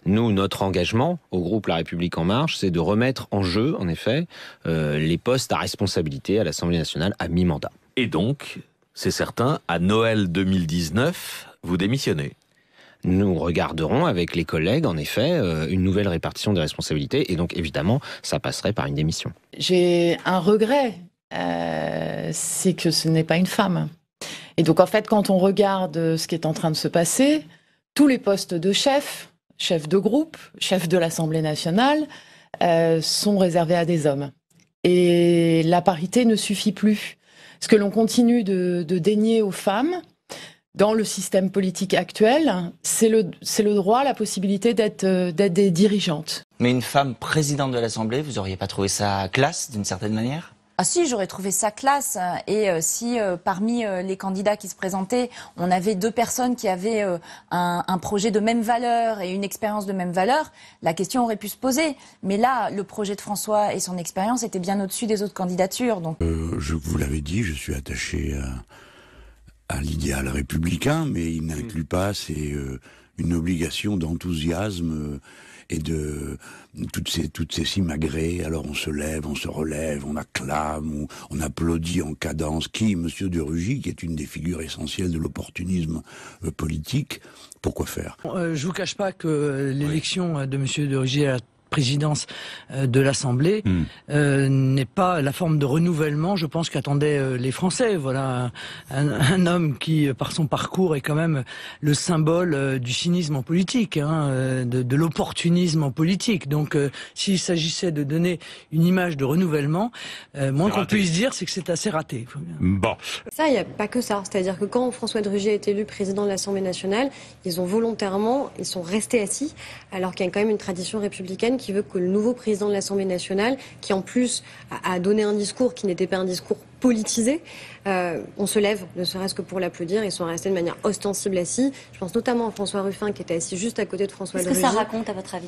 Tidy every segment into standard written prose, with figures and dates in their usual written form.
Nous, notre engagement au groupe La République En Marche, c'est de remettre en jeu, en effet, les postes à responsabilité à l'Assemblée nationale à mi-mandat. Et donc, c'est certain, à Noël 2019, vous démissionnez. Nous regarderons avec les collègues, en effet, une nouvelle répartition des responsabilités. Et donc, évidemment, ça passerait par une démission. J'ai un regret, c'est que ce n'est pas une femme. Et donc, en fait, quand on regarde ce qui est en train de se passer, tous les postes de chef de groupe, chef de l'Assemblée nationale, sont réservés à des hommes. Et la parité ne suffit plus. Ce que l'on continue de dénier aux femmes, dans le système politique actuel, c'est le droit, la possibilité d'être des dirigeantes. Mais une femme présidente de l'Assemblée, vous auriez pas trouvé ça classe d'une certaine manière ? Ah si, j'aurais trouvé ça classe. Et si parmi les candidats qui se présentaient, on avait 2 personnes qui avaient un projet de même valeur et une expérience de même valeur, la question aurait pu se poser. Mais là, le projet de François et son expérience étaient bien au-dessus des autres candidatures. Donc... Je vous l'avais dit, je suis attaché à l'idéal républicain, mais il n'inclut pas une obligation d'enthousiasme et de toutes ces simagrées. Alors on se lève, on se relève, on acclame, on applaudit en cadence. Monsieur de Rugy, qui est une des figures essentielles de l'opportunisme politique, pourquoi faire ? Je vous cache pas que l'élection de Monsieur de Rugy à la présidence de l'Assemblée n'est pas la forme de renouvellement, je pense, qu'attendaient les Français. Voilà un homme qui, par son parcours, est quand même le symbole du cynisme en politique, de l'opportunisme en politique. Donc, s'il s'agissait de donner une image de renouvellement, moins qu'on puisse dire, c'est que c'est assez raté. Bon. Ça, il n'y a pas que ça. C'est-à-dire que quand François de Rugy a été élu président de l'Assemblée nationale, ils sont restés assis, alors qu'il y a quand même une tradition républicaine qui veut que le nouveau président de l'Assemblée nationale, qui en plus a donné un discours qui n'était pas un discours politisé, on se lève, ne serait-ce que pour l'applaudir. Ils sont restés de manière ostensible assis. Je pense notamment à François Ruffin, qui était assis juste à côté de François de Rugy. Qu'est-ce que ça raconte, à votre avis ?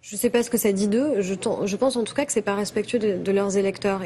Je ne sais pas ce que ça dit d'eux. Je pense en tout cas que c'est pas respectueux de leurs électeurs.